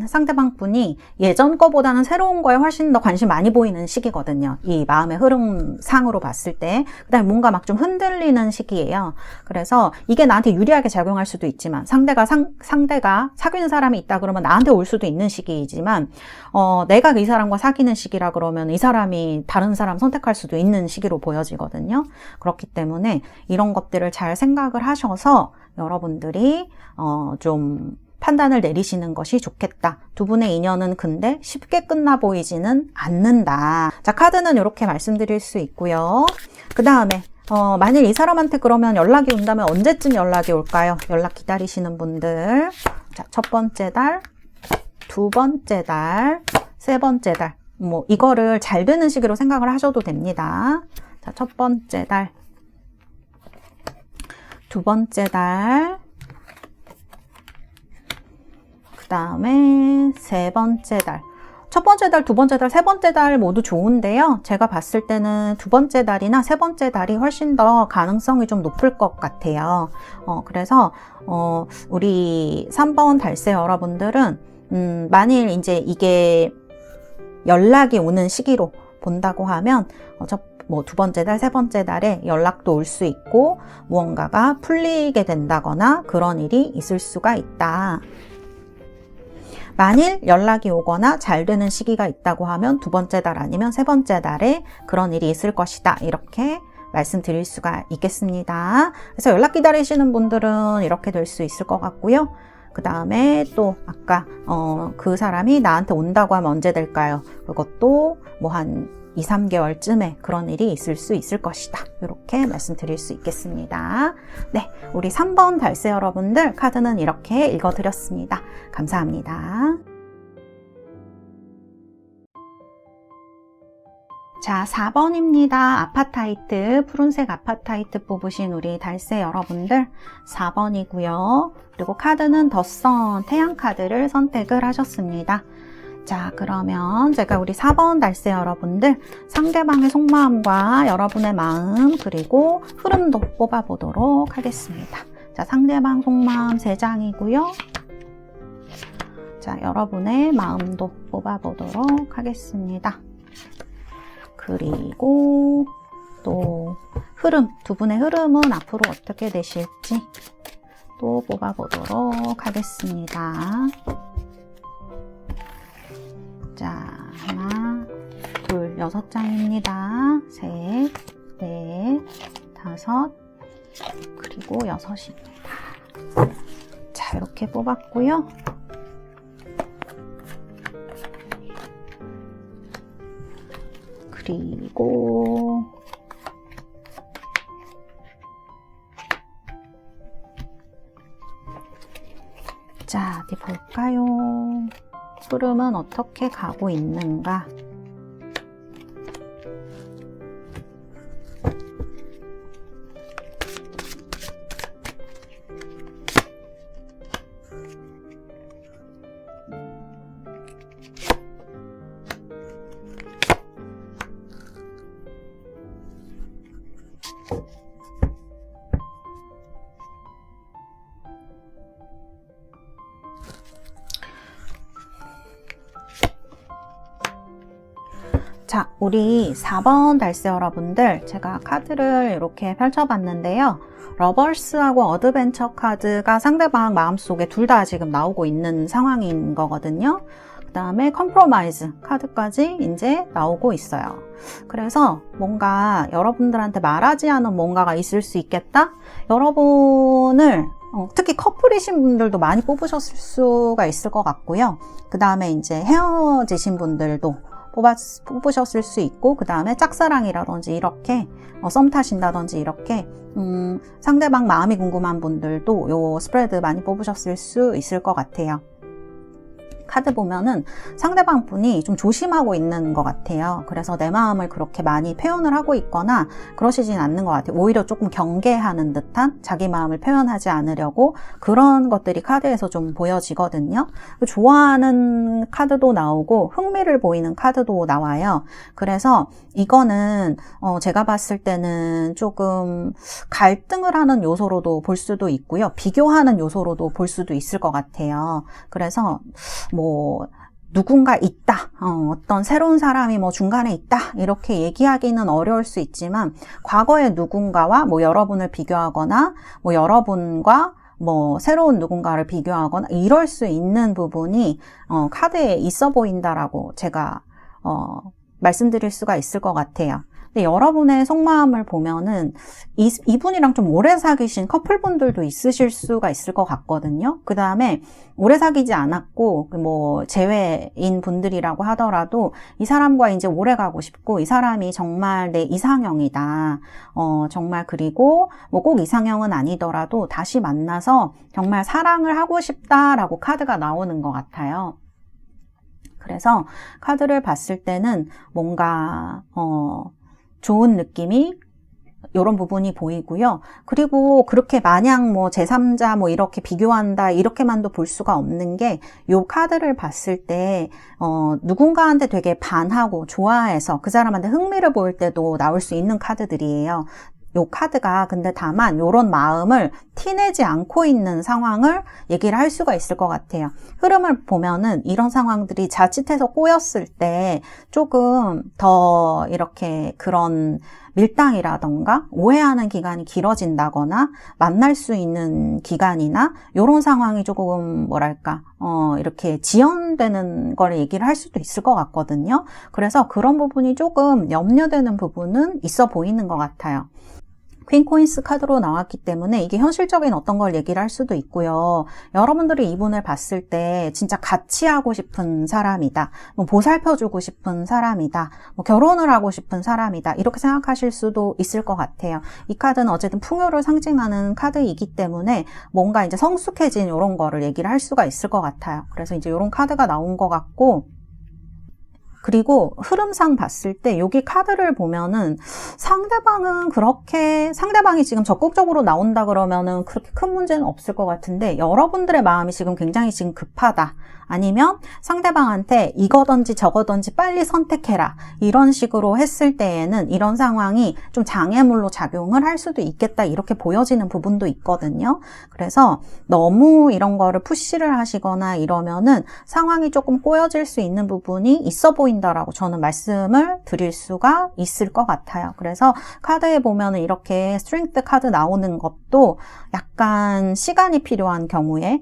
상대방 분이 예전 거보다는 새로운 거에 훨씬 더 관심 많이 보이는 시기거든요. 이 마음의 흐름상으로 봤을 때. 그다음에 뭔가 막 좀 흔들리는 시기예요. 그래서 이게 나한테 유리하게 작용할 수도 있지만 상대가 사귀는 사람이 있다 그러면 나한테 올 수도 있는 시기이지만 내가 이 사람과 사귀는 시기라 그러면 이 사람이 다른 사람 선택할 수도 있는 시기로 보여지거든요. 그렇기 때문에 이런 것들을 잘 생각을 하셔서 여러분들이 좀 판단을 내리시는 것이 좋겠다. 두 분의 인연은 근데 쉽게 끝나 보이지는 않는다. 자, 카드는 이렇게 말씀드릴 수 있고요. 그 다음에 만일 이 사람한테 그러면 연락이 온다면 언제쯤 연락이 올까요? 연락 기다리시는 분들. 자, 첫 번째 달, 두 번째 달, 세 번째 달. 뭐 이거를 잘 되는 시기로 생각을 하셔도 됩니다. 자, 첫 번째 달, 두 번째 달, 그 다음에 세 번째 달. 첫 번째 달, 두 번째 달, 세 번째 달 모두 좋은데요. 제가 봤을 때는 두 번째 달이나 세 번째 달이 훨씬 더 가능성이 좀 높을 것 같아요. 그래서 우리 3번 달새 여러분들은 만일 이제 이게 연락이 오는 시기로 본다고 하면 두 번째 달, 세 번째 달에 연락도 올 수 있고 무언가가 풀리게 된다거나 그런 일이 있을 수가 있다. 만일 연락이 오거나 잘 되는 시기가 있다고 하면 두 번째 달 아니면 세 번째 달에 그런 일이 있을 것이다. 이렇게 말씀드릴 수가 있겠습니다. 그래서 연락 기다리시는 분들은 이렇게 될 수 있을 것 같고요. 그 다음에 또 아까 그 사람이 나한테 온다고 하면 언제 될까요? 그것도 뭐 한 2, 3개월쯤에 그런 일이 있을 수 있을 것이다. 이렇게 말씀드릴 수 있겠습니다. 네, 우리 3번 달새 여러분들 카드는 이렇게 읽어드렸습니다. 감사합니다. 자, 4번입니다. 아파타이트, 푸른색 아파타이트 뽑으신 우리 달새 여러분들 4번이고요. 그리고 카드는 더선 태양 카드를 선택을 하셨습니다. 자, 그러면 제가 우리 4번 달새 여러분들 상대방의 속마음과 여러분의 마음 그리고 흐름도 뽑아보도록 하겠습니다. 자, 상대방 속마음 3장이고요. 자, 여러분의 마음도 뽑아보도록 하겠습니다. 그리고 또 흐름, 두 분의 흐름은 앞으로 어떻게 되실지 또 뽑아보도록 하겠습니다. 자, 하나, 둘, 6장입니다. 셋, 넷, 다섯, 그리고 6입니다. 자, 이렇게 뽑았고요. 그리고 자, 어디 볼까요? 흐름은 어떻게 가고 있는가? 자, 우리 4번 달새 여러분들 제가 카드를 이렇게 펼쳐봤는데요. 러버스하고 어드벤처 카드가 상대방 마음속에 둘 다 지금 나오고 있는 상황인 거거든요. 그 다음에 컴프로마이즈 카드까지 이제 나오고 있어요. 그래서 뭔가 여러분들한테 말하지 않은 뭔가가 있을 수 있겠다? 여러분을 특히 커플이신 분들도 많이 뽑으셨을 수가 있을 것 같고요. 그 다음에 이제 헤어지신 분들도 뽑으셨을 수 있고, 그 다음에 짝사랑이라든지 이렇게 썸 타신다든지 이렇게 상대방 마음이 궁금한 분들도 요 스프레드 많이 뽑으셨을 수 있을 것 같아요. 카드 보면은 상대방 분이 좀 조심하고 있는 것 같아요. 그래서 내 마음을 그렇게 많이 표현을 하고 있거나 그러시진 않는 것 같아요. 오히려 조금 경계하는 듯한 자기 마음을 표현하지 않으려고 그런 것들이 카드에서 좀 보여지거든요. 좋아하는 카드도 나오고 흥미를 보이는 카드도 나와요. 그래서 이거는 제가 봤을 때는 조금 갈등을 하는 요소로도 볼 수도 있고요. 비교하는 요소로도 볼 수도 있을 것 같아요. 그래서 뭐 누군가 있다, 어떤 새로운 사람이 뭐 중간에 있다 이렇게 얘기하기는 어려울 수 있지만 과거의 누군가와 뭐 여러분을 비교하거나 뭐 여러분과 뭐 새로운 누군가를 비교하거나 이럴 수 있는 부분이 카드에 있어 보인다라고 제가 말씀드릴 수가 있을 것 같아요. 근데 여러분의 속마음을 보면은 이분이랑 좀 오래 사귀신 커플분들도 있으실 수가 있을 것 같거든요. 그 다음에 오래 사귀지 않았고 뭐 재회인 분들이라고 하더라도 이 사람과 이제 오래 가고 싶고 이 사람이 정말 내 이상형이다. 정말 그리고 뭐 꼭 이상형은 아니더라도 다시 만나서 정말 사랑을 하고 싶다라고 카드가 나오는 것 같아요. 그래서 카드를 봤을 때는 뭔가 좋은 느낌이 이런 부분이 보이고요. 그리고 그렇게 마냥 뭐 제3자 뭐 이렇게 비교한다 이렇게만도 볼 수가 없는 게 이 카드를 봤을 때 누군가한테 되게 반하고 좋아해서 그 사람한테 흥미를 보일 때도 나올 수 있는 카드들이에요. 요 카드가 근데 다만 요런 마음을 티내지 않고 있는 상황을 얘기를 할 수가 있을 것 같아요. 흐름을 보면은 이런 상황들이 자칫해서 꼬였을 때 조금 더 이렇게 그런 밀당이라던가 오해하는 기간이 길어진다거나 만날 수 있는 기간이나 요런 상황이 조금 뭐랄까 이렇게 지연되는 걸 얘기를 할 수도 있을 것 같거든요. 그래서 그런 부분이 조금 염려되는 부분은 있어 보이는 것 같아요. 퀸 코인스 카드로 나왔기 때문에 이게 현실적인 어떤 걸 얘기를 할 수도 있고요. 여러분들이 이분을 봤을 때 진짜 같이 하고 싶은 사람이다. 뭐 보살펴주고 싶은 사람이다. 뭐 결혼을 하고 싶은 사람이다. 이렇게 생각하실 수도 있을 것 같아요. 이 카드는 어쨌든 풍요를 상징하는 카드이기 때문에 뭔가 이제 성숙해진 이런 거를 얘기를 할 수가 있을 것 같아요. 그래서 이제 이런 카드가 나온 것 같고 그리고 흐름상 봤을 때 여기 카드를 보면은 상대방이 지금 적극적으로 나온다 그러면은 그렇게 큰 문제는 없을 것 같은데 여러분들의 마음이 지금 굉장히 지금 급하다. 아니면 상대방한테 이거든지 저거든지 빨리 선택해라. 이런 식으로 했을 때에는 이런 상황이 좀 장애물로 작용을 할 수도 있겠다. 이렇게 보여지는 부분도 있거든요. 그래서 너무 이런 거를 푸시를 하시거나 이러면은 상황이 조금 꼬여질 수 있는 부분이 있어 보인다라고 저는 말씀을 드릴 수가 있을 것 같아요. 그래서 카드에 보면은 이렇게 스트렝스 카드 나오는 것도 약간 시간이 필요한 경우에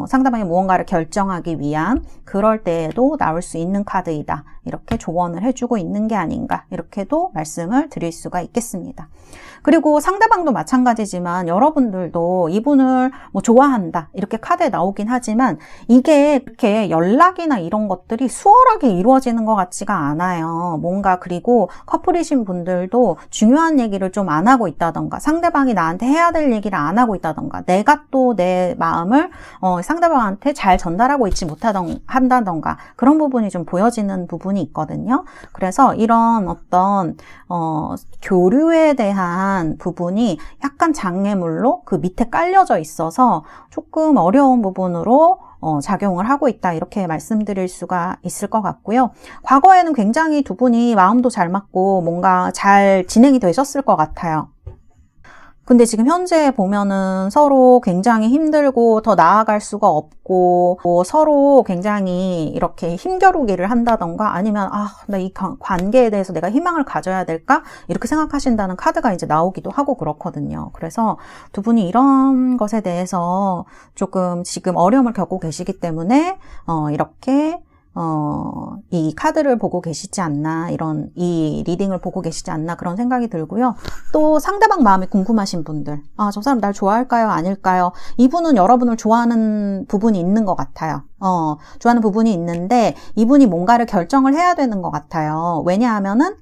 상대방이 무언가를 결정하기 위한 그럴 때에도 나올 수 있는 카드이다. 이렇게 조언을 해주고 있는 게 아닌가 이렇게도 말씀을 드릴 수가 있겠습니다. 그리고 상대방도 마찬가지지만 여러분들도 이분을 뭐 좋아한다 이렇게 카드에 나오긴 하지만 이게 이렇게 연락이나 이런 것들이 수월하게 이루어지는 것 같지가 않아요. 뭔가 그리고 커플이신 분들도 중요한 얘기를 좀 안 하고 있다던가 상대방이 나한테 해야 될 얘기를 안 하고 있다던가 내가 또 내 마음을 상대방한테 잘 전달하고 있지 한다던가 그런 부분이 좀 보여지는 부분이 있거든요. 그래서 이런 어떤 교류에 대한 부분이 약간 장애물로 그 밑에 깔려져 있어서 조금 어려운 부분으로 작용을 하고 있다 이렇게 말씀드릴 수가 있을 것 같고요. 과거에는 굉장히 두 분이 마음도 잘 맞고 뭔가 잘 진행이 되셨을 것 같아요. 근데 지금 현재 보면은 서로 굉장히 힘들고 더 나아갈 수가 없고 뭐 서로 굉장히 이렇게 힘겨루기를 한다던가 아니면 나 이 관계에 대해서 내가 희망을 가져야 될까? 이렇게 생각하신다는 카드가 이제 나오기도 하고 그렇거든요. 그래서 두 분이 이런 것에 대해서 조금 지금 어려움을 겪고 계시기 때문에 이렇게 이 카드를 보고 계시지 않나 이 리딩을 보고 계시지 않나 그런 생각이 들고요. 또 상대방 마음이 궁금하신 분들 저 사람 날 좋아할까요? 아닐까요? 이분은 여러분을 좋아하는 부분이 있는 것 같아요. 좋아하는 부분이 있는데 이분이 뭔가를 결정을 해야 되는 것 같아요. 왜냐하면은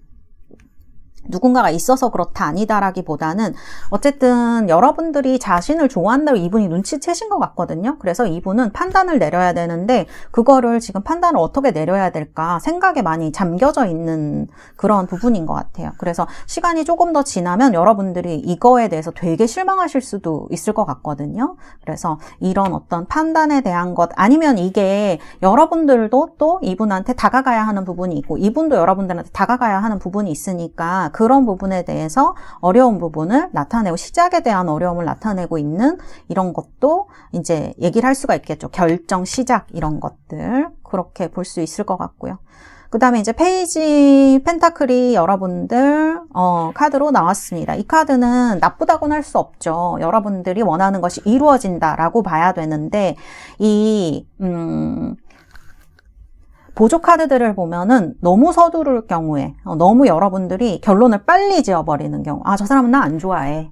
누군가가 있어서 그렇다 아니다라기보다는 어쨌든 여러분들이 자신을 좋아한다고 이분이 눈치채신 것 같거든요. 그래서 이분은 판단을 내려야 되는데 그거를 지금 판단을 어떻게 내려야 될까 생각에 많이 잠겨져 있는 그런 부분인 것 같아요. 그래서 시간이 조금 더 지나면 여러분들이 이거에 대해서 되게 실망하실 수도 있을 것 같거든요. 그래서 이런 어떤 판단에 대한 것 아니면 이게 여러분들도 또 이분한테 다가가야 하는 부분이 있고 이분도 여러분들한테 다가가야 하는 부분이 있으니까 그런 부분에 대해서 어려운 부분을 나타내고 시작에 대한 어려움을 나타내고 있는 이런 것도 이제 얘기를 할 수가 있겠죠. 결정, 시작 이런 것들 그렇게 볼 수 있을 것 같고요. 그 다음에 이제 페이지 펜타클이 여러분들 카드로 나왔습니다. 이 카드는 나쁘다고는 할 수 없죠. 여러분들이 원하는 것이 이루어진다라고 봐야 되는데 이 보조 카드들을 보면은 너무 서두를 경우에 너무 여러분들이 결론을 빨리 지어버리는 경우 저 사람은 나 안 좋아해.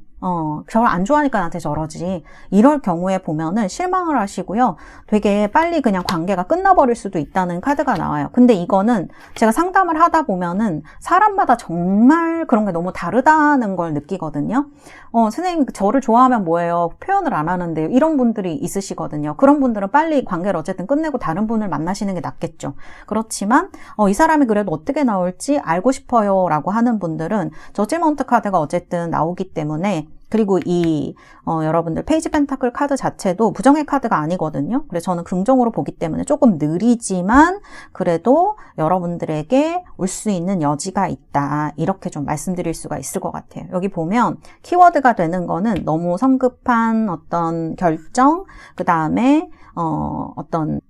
저를 안 좋아하니까 나한테 저러지. 이럴 경우에 보면은 실망을 하시고요. 되게 빨리 그냥 관계가 끝나버릴 수도 있다는 카드가 나와요. 근데 이거는 제가 상담을 하다 보면은 사람마다 정말 그런 게 너무 다르다는 걸 느끼거든요. 선생님, 저를 좋아하면 뭐예요? 표현을 안 하는데요. 이런 분들이 있으시거든요. 그런 분들은 빨리 관계를 어쨌든 끝내고 다른 분을 만나시는 게 낫겠죠. 그렇지만, 이 사람이 그래도 어떻게 나올지 알고 싶어요. 라고 하는 분들은 저지먼트 카드가 어쨌든 나오기 때문에 그리고 이 여러분들 페이지 펜타클 카드 자체도 부정의 카드가 아니거든요. 그래서 저는 긍정으로 보기 때문에 조금 느리지만 그래도 여러분들에게 올 수 있는 여지가 있다. 이렇게 좀 말씀드릴 수가 있을 것 같아요. 여기 보면 키워드가 되는 거는 너무 성급한 어떤 결정, 그 다음에 어떤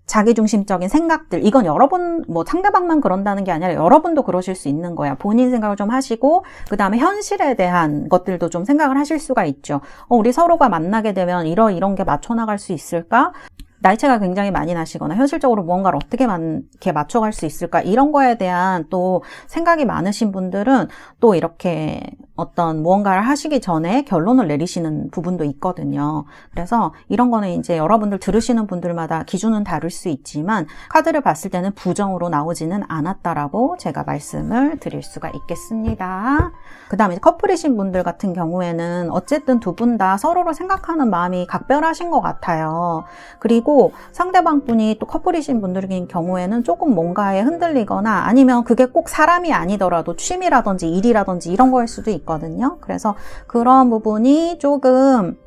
자기중심적인 생각들, 이건 여러분, 상대방만 그런다는 게 아니라 여러분도 그러실 수 있는 거야. 본인 생각을 좀 하시고, 그 다음에 현실에 대한 것들도 좀 생각을 하실 수가 있죠. 우리 서로가 만나게 되면 이런 게 맞춰나갈 수 있을까? 나이차가 굉장히 많이 나시거나 현실적으로 무언가를 어떻게 이렇게 맞춰갈 수 있을까? 이런 거에 대한 또 생각이 많으신 분들은 또 이렇게 어떤 무언가를 하시기 전에 결론을 내리시는 부분도 있거든요. 그래서 이런 거는 이제 여러분들 들으시는 분들마다 기준은 다를 수 있지만 카드를 봤을 때는 부정으로 나오지는 않았다라고 제가 말씀을 드릴 수가 있겠습니다. 그 다음에 커플이신 분들 같은 경우에는 어쨌든 두 분 다 서로를 생각하는 마음이 각별하신 것 같아요. 그리고 상대방 분이 또 커플이신 분들인 경우에는 조금 뭔가에 흔들리거나 아니면 그게 꼭 사람이 아니더라도 취미라든지 일이라든지 이런 거일 수도 있거든요. 그래서 그런 부분이 조금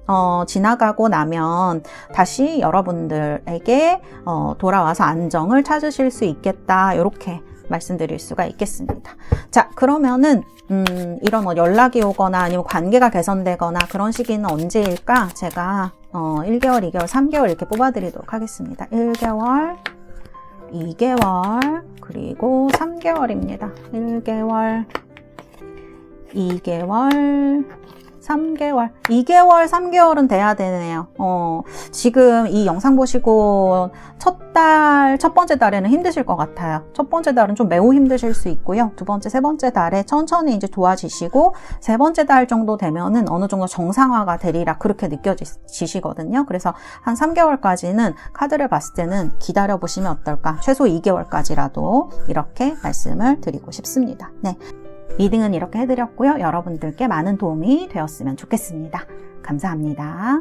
지나가고 나면 다시 여러분들에게 돌아와서 안정을 찾으실 수 있겠다. 이렇게 말씀드릴 수가 있겠습니다. 자, 그러면은 이런 연락이 오거나 아니면 관계가 개선되거나 그런 시기는 언제일까? 제가 1개월, 2개월, 3개월 이렇게 뽑아드리도록 하겠습니다. 1개월, 2개월, 그리고 3개월입니다. 1개월, 2개월, 3개월, 2개월, 3개월은 돼야 되네요. 지금 이 영상 보시고 첫 번째 달에는 힘드실 것 같아요. 첫 번째 달은 좀 매우 힘드실 수 있고요. 두 번째, 세 번째 달에 천천히 이제 좋아지시고 세 번째 달 정도 되면은 어느 정도 정상화가 되리라 그렇게 느껴지시거든요. 그래서 한 3개월까지는 카드를 봤을 때는 기다려 보시면 어떨까? 최소 2개월까지라도 이렇게 말씀을 드리고 싶습니다. 네. 리딩은 이렇게 해드렸고요. 여러분들께 많은 도움이 되었으면 좋겠습니다. 감사합니다.